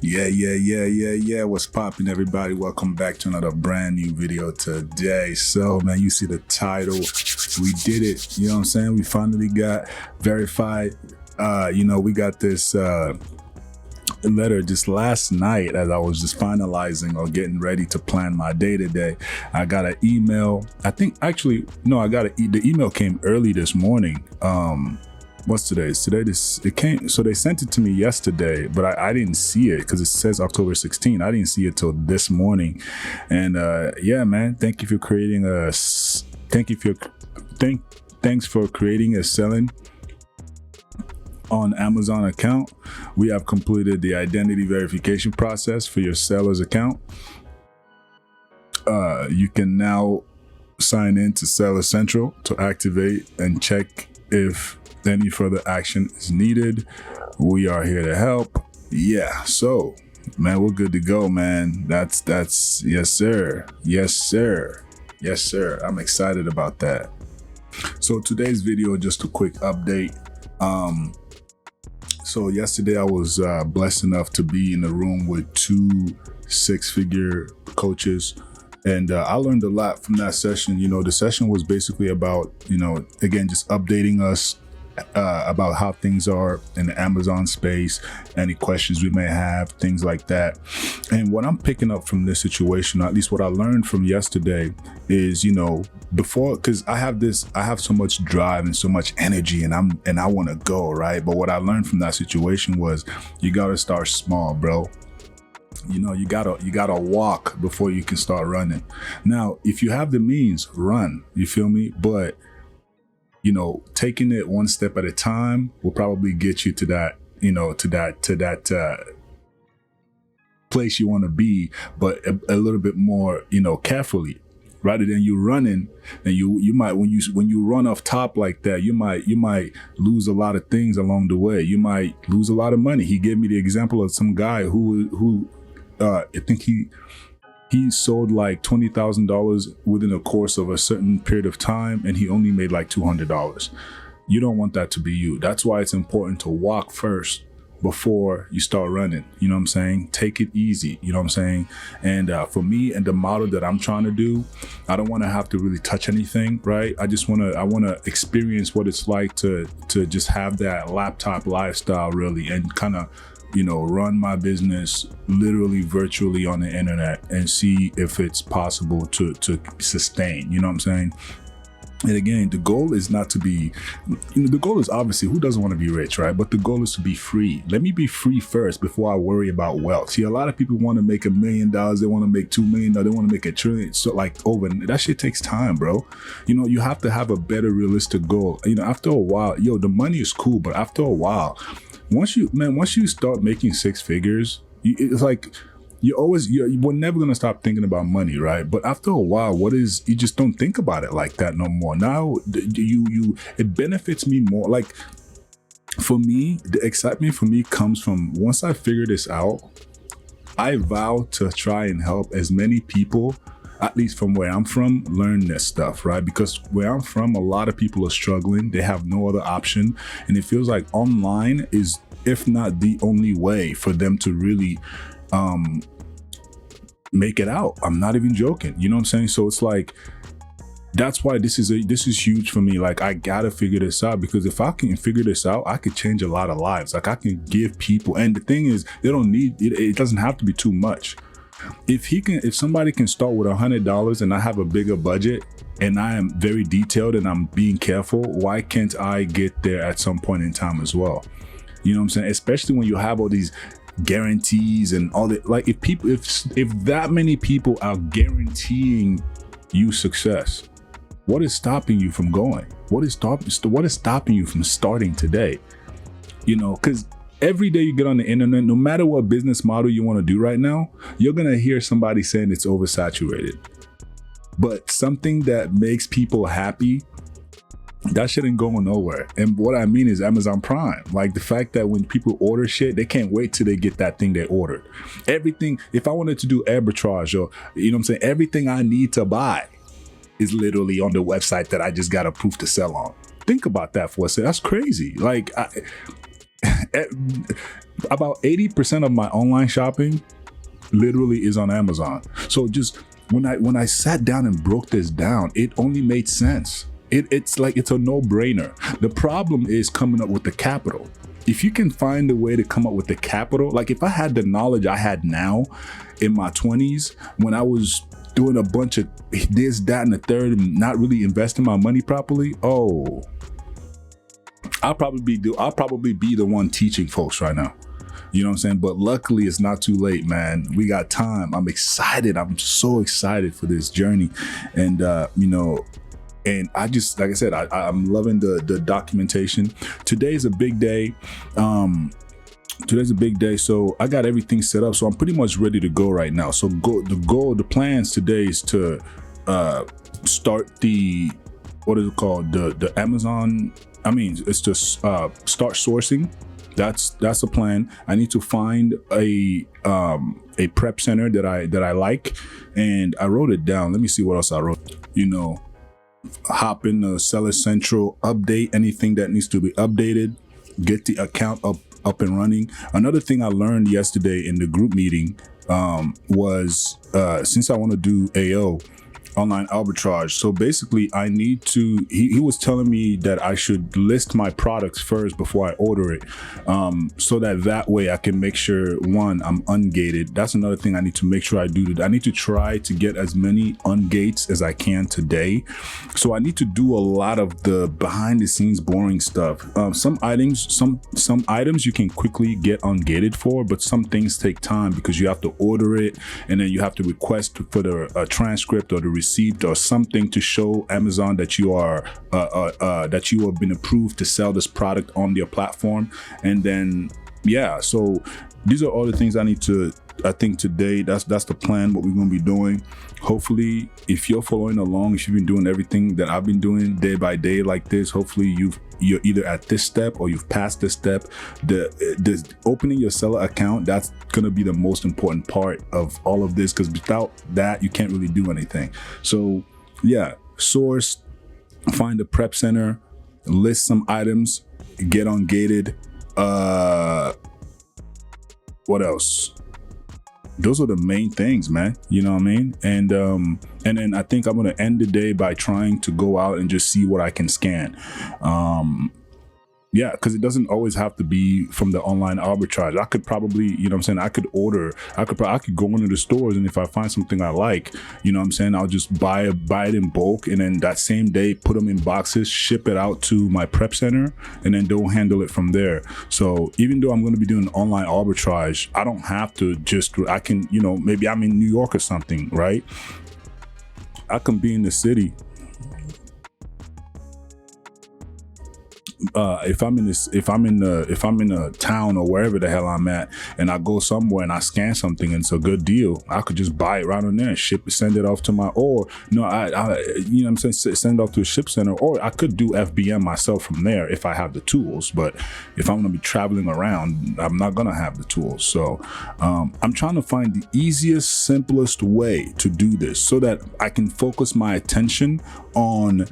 Yeah. What's poppin', everybody? Welcome back to another brand new video today. So, man, you see the title. We did it. You know what I'm saying? We finally got verified. We got this letter just last night as I was just finalizing or getting ready to plan my day today. I got an email. The email came early this morning. What's today? It came, so they sent it to me yesterday, but I didn't see it because it says October 16th. I didn't see it till this morning. And yeah, man, thanks for creating a selling on Amazon account. We have completed the identity verification process for your seller's account. You can now sign in to Seller Central to activate and check if any further action is needed. We are here to help. Yeah, so man, we're good to go, man. That's yes sir. I'm excited about that. So today's video, just a quick update. So yesterday I was blessed enough to be in the room with 2 six-figure coaches. And I learned a lot from that session. The session was basically about, again, just updating us about how things are in the Amazon space, any questions we may have, things like that. And what I'm picking up from this situation, or at least what I learned from yesterday, is, before, because I have so much drive and so much energy, and I want to go, right? But what I learned from that situation was you got to start small, bro. You gotta walk before you can start running. Now, if you have the means, run, you feel me? But taking it one step at a time will probably get you to that, to that place you want to be, but a little bit more, carefully, rather than you running. And you might, when you run off top like that, you might lose a lot of things along the way. You might lose a lot of money. He gave me the example of some guy who I think he sold like $20,000 within a course of a certain period of time, and he only made like $200. You don't want that to be you. That's why it's important to walk first before you start running. You know what I'm saying? Take it easy. You know what I'm saying? And for me and the model that I'm trying to do, I don't want to have to really touch anything, right? I want to experience what it's like to just have that laptop lifestyle, really, and kind of run my business literally virtually on the internet and see if it's possible to sustain. You know what I'm saying? And again, the goal is not to be, the goal is obviously, who doesn't want to be rich, right? But the goal is to be free. Let me be free first before I worry about wealth. See, a lot of people want to make $1 million. They want to make $2 million. They want to make $1 trillion. So that shit takes time, bro. You have to have a better realistic goal. After a while, the money is cool, but after a while, once you start making 6 figures, it's like we're never gonna stop thinking about money, right? But after a while, you just don't think about it like that no more. Now, it benefits me more. Like, for me, the excitement for me comes from once I figure this out, I vow to try and help as many people, at least from where I'm from, learn this stuff, right? Because where I'm from, a lot of people are struggling. They have no other option. And it feels like online is, if not the only way for them to really make it out. I'm not even joking. You know what I'm saying? So it's like, that's why this is huge for me. Like, I gotta figure this out, because if I can figure this out, I could change a lot of lives. Like, I can give people, and the thing is, they don't need it. It doesn't have to be too much. If somebody can start with $100 and I have a bigger budget and I am very detailed and I'm being careful, why can't I get there at some point in time as well? You know what I'm saying? Especially when you have all these guarantees and all that. Like, if that many people are guaranteeing you success, what is stopping you from going? What is stopping you from starting today? Because every day you get on the internet, no matter what business model you want to do right now, you're going to hear somebody saying it's oversaturated. But something that makes people happy, that shit ain't going nowhere. And what I mean is Amazon Prime. Like, the fact that when people order shit, they can't wait till they get that thing they ordered. Everything, if I wanted to do arbitrage, or, you know what I'm saying, everything I need to buy is literally on the website that I just got approved to sell on. Think about that for a second. That's crazy. Like, About 80% of my online shopping literally is on Amazon. So just when I sat down and broke this down, it only made sense. It's like it's a no-brainer. The problem is coming up with the capital. If you can find a way to come up with the capital, like if I had the knowledge I had now in my 20s when I was doing a bunch of this, that, and the third, and not really investing my money properly, I'll probably be the one teaching folks right now. You know what I'm saying? But luckily, it's not too late, man. We got time. I'm excited. I'm so excited for this journey. And, and I just, like I said, I'm loving the documentation. Today's a big day. So I got everything set up. So I'm pretty much ready to go right now. So the plans today is to start the, what is it called? The Amazon. It's to start sourcing. That's the plan. I need to find a prep center that I like, and I wrote it down. Let me see what else I wrote. Hop in the Seller Central, update anything that needs to be updated, get the account up and running. Another thing I learned yesterday in the group meeting was since I want to do AO, online arbitrage. So basically I need to, he was telling me that I should list my products first before I order it. So that way I can make sure, one, I'm ungated. That's another thing I need to make sure I do. I need to try to get as many ungates as I can today. So I need to do a lot of the behind the scenes boring stuff. Some items you can quickly get ungated for, but some things take time because you have to order it and then you have to request for the transcript or the receipt or something to show Amazon that you are that you have been approved to sell this product on their platform. And then so these are all the things I need to, I think today that's the plan, what we're going to be doing. Hopefully if you're following along, if you've been doing everything that I've been doing day by day like this, hopefully you're either at this step or you've passed this step. The opening your seller account, that's going to be the most important part of all of this, because without that you can't really do anything. So source, find a prep center, list some items, get ungated. What else? Those are the main things, man. You know what I mean? And then I think I'm gonna end the day by trying to go out and just see what I can scan. Because it doesn't always have to be from the online arbitrage. I could probably, I could go into the stores, and if I find something I like, I'll just buy it in bulk, and then that same day put them in boxes, ship it out to my prep center, and then they'll handle it from there. So even though I'm going to be doing online arbitrage, I don't have to I can, maybe I'm in New York or something, right? I can be in the city. If I'm in a town or wherever the hell I'm at, and I go somewhere and I scan something and it's a good deal, I could just buy it right on there, send it off to send it off to a ship center, or I could do FBM myself from there if I have the tools. But if I'm gonna be traveling around, I'm not gonna have the tools. So I'm trying to find the easiest, simplest way to do this so that I can focus my attention on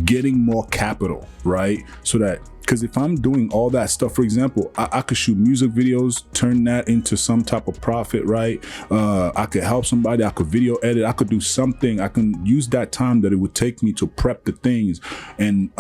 getting more capital, right? So that, because if I'm doing all that stuff, for example, I could shoot music videos, turn that into some type of profit, right? I could help somebody, I could video edit, I could do something. I can use that time that it would take me to prep the things and,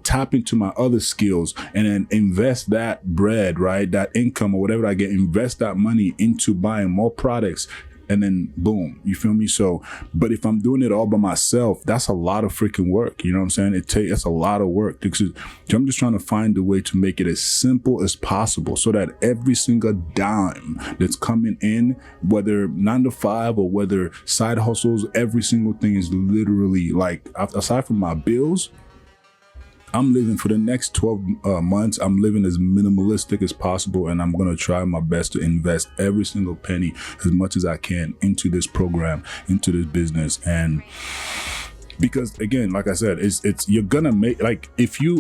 tap into my other skills and then invest that bread, right? That income or whatever I get, invest that money into buying more products. And then boom, you feel me? So, but if I'm doing it all by myself, that's a lot of freaking work. You know what I'm saying? It's a lot of work. Because I'm just trying to find a way to make it as simple as possible so that every single dime that's coming in, whether 9 to 5 or whether side hustles, every single thing is literally like, aside from my bills, I'm living for the next 12 months. I'm living as minimalistic as possible, and I'm going to try my best to invest every single penny as much as I can into this program, into this business. And because again, like I said, it's you're gonna make, like,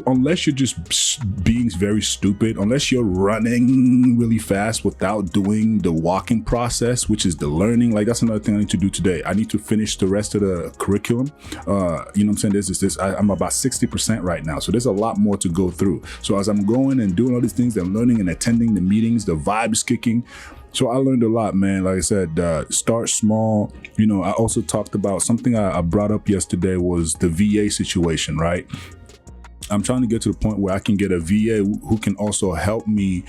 unless you're just being very stupid, unless you're running really fast without doing the walking process, which is the learning. Like, that's another thing I need to do today. I need to finish the rest of the curriculum. You know what I'm saying? I'm about 60% right now, so there's a lot more to go through. So as I'm going and doing all these things, I'm learning and attending the meetings, the vibes kicking. So I learned a lot, man. Like I said, start small. You know, I also talked about something I brought up yesterday was the VA situation, right? I'm trying to get to the point where I can get a VA who can also help me,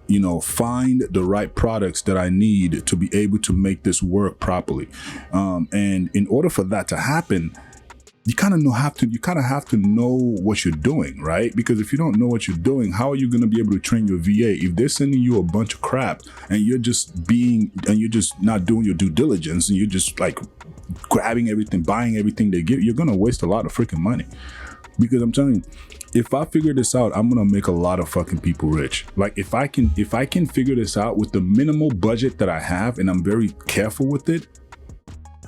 you know, find the right products that I need to be able to make this work properly. And in order for that to happen, you kind of have to know what you're doing, right? Because if you don't know what you're doing, how are you going to be able to train your VA if they're sending you a bunch of crap and you're just not doing your due diligence and you're just like grabbing everything, buying everything they give? You're going to waste a lot of freaking money. Because I'm telling you, if I figure this out, I'm gonna make a lot of fucking people rich. Like, if I can figure this out with the minimal budget that I have, and I'm very careful with it,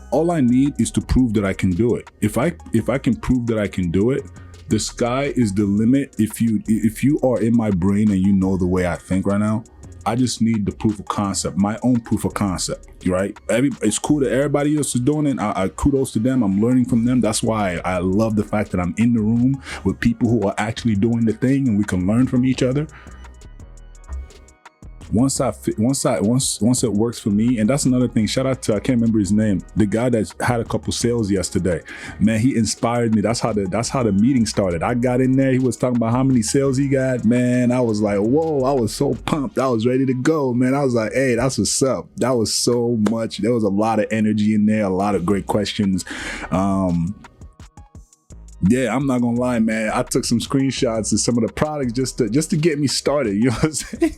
all I need is to prove that I can do it. If I can prove that I can do it, the sky is the limit. If you are in my brain and you know the way I think right now, I just need the proof of concept, my own proof of concept, right? It's cool that everybody else is doing it. I kudos to them. I'm learning from them. That's why I love the fact that I'm in the room with people who are actually doing the thing and we can learn from each other. Once it works for me, and that's another thing. Shout out to, I can't remember his name, the guy that had a couple sales yesterday. Man, he inspired me. That's how the meeting started. I got in there. He was talking about how many sales he got. Man, I was like, whoa! I was so pumped. I was ready to go. Man, I was like, hey, that's what's up. That was so much. There was a lot of energy in there. A lot of great questions. Yeah, I'm not gonna lie, man. I took some screenshots of some of the products just to get me started. You know what I'm saying?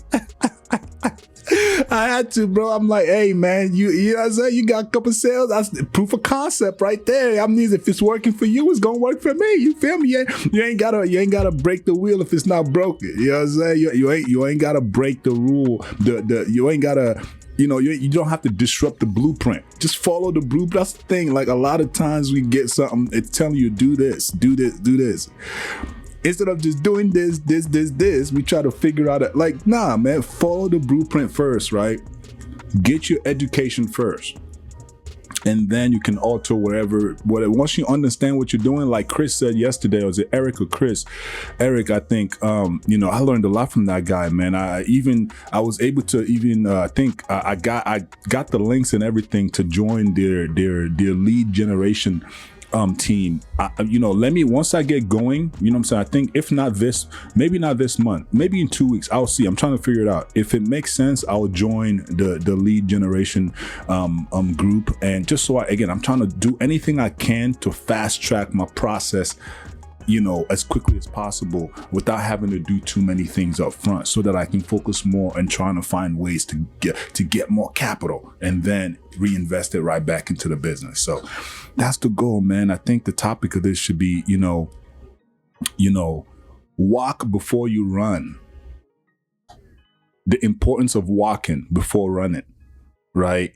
I had to, bro. I'm like, hey, man, you know what I'm saying? You got a couple sales. That's proof of concept right there. I mean, if it's working for you, it's gonna work for me. You feel me? You ain't gotta break the wheel if it's not broken. You know what I'm saying? You ain't gotta break the rule. You ain't gotta. You know, you don't have to disrupt the blueprint. Just follow the blueprint. That's the thing. Like, a lot of times we get something, it's telling you, do this. Instead of just doing this, we try to figure out, like, nah, man, follow the blueprint first, right? Get your education first. And then you can alter whatever. Once you understand what you're doing, like Chris said yesterday, or was it Eric or Chris? Eric, I think, you know, I learned a lot from that guy, man. I was able to even, I think I got the links and everything to join their lead generation team. You know, once I get going, you know what I'm saying? I think if not maybe not this month, maybe in 2 weeks, I'll see. I'm trying to figure it out. If it makes sense, I'll join the lead generation group. And just so I'm trying to do anything I can to fast track my process, you know, as quickly as possible without having to do too many things up front, so that I can focus more and trying to find ways to get more capital and then reinvest it right back into the business. So that's the goal, man. I think the topic of this should be, you know, walk before you run. The importance of walking before running, right?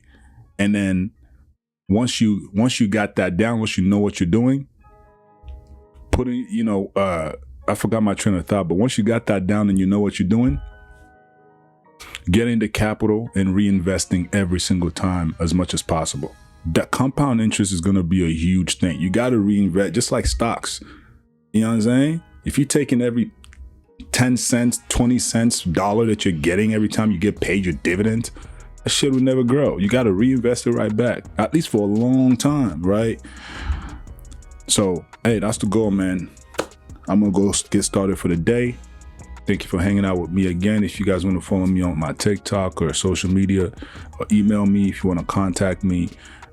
And then once you got that down, once you know what you're doing, putting, you know, I forgot my train of thought, but once you got that down and you know what you're doing, getting the capital and reinvesting every single time as much as possible. That compound interest is going to be a huge thing. You got to reinvest, just like stocks. You know what I'm saying? If you're taking every 10 cents, 20 cents, dollar that you're getting every time you get paid your dividend, that shit will never grow. You got to reinvest it right back, at least for a long time, right? So, hey, that's the goal, man. I'm going to go get started for the day. Thank you for hanging out with me again. If you guys want to follow me on my TikTok or social media, or email me if you want to contact me.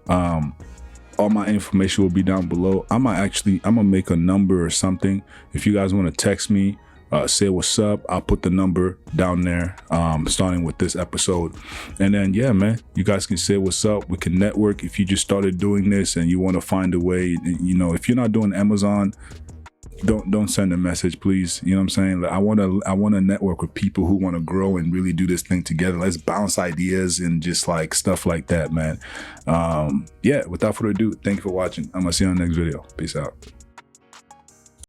All my information will be down below. I'm gonna make a number or something. If you guys want to text me, say what's up, I'll put the number down there, starting with this episode. And then, yeah, man, you guys can say what's up. We can network. If you just started doing this and you want to find a way, you know, if you're not doing Amazon, don't send a message, please. You know what I'm saying? Like, I want to network with people who want to grow and really do this thing together. Let's bounce ideas and just like stuff like that, man. Yeah, without further ado, thank you for watching. I'm gonna see you on the next video. Peace out.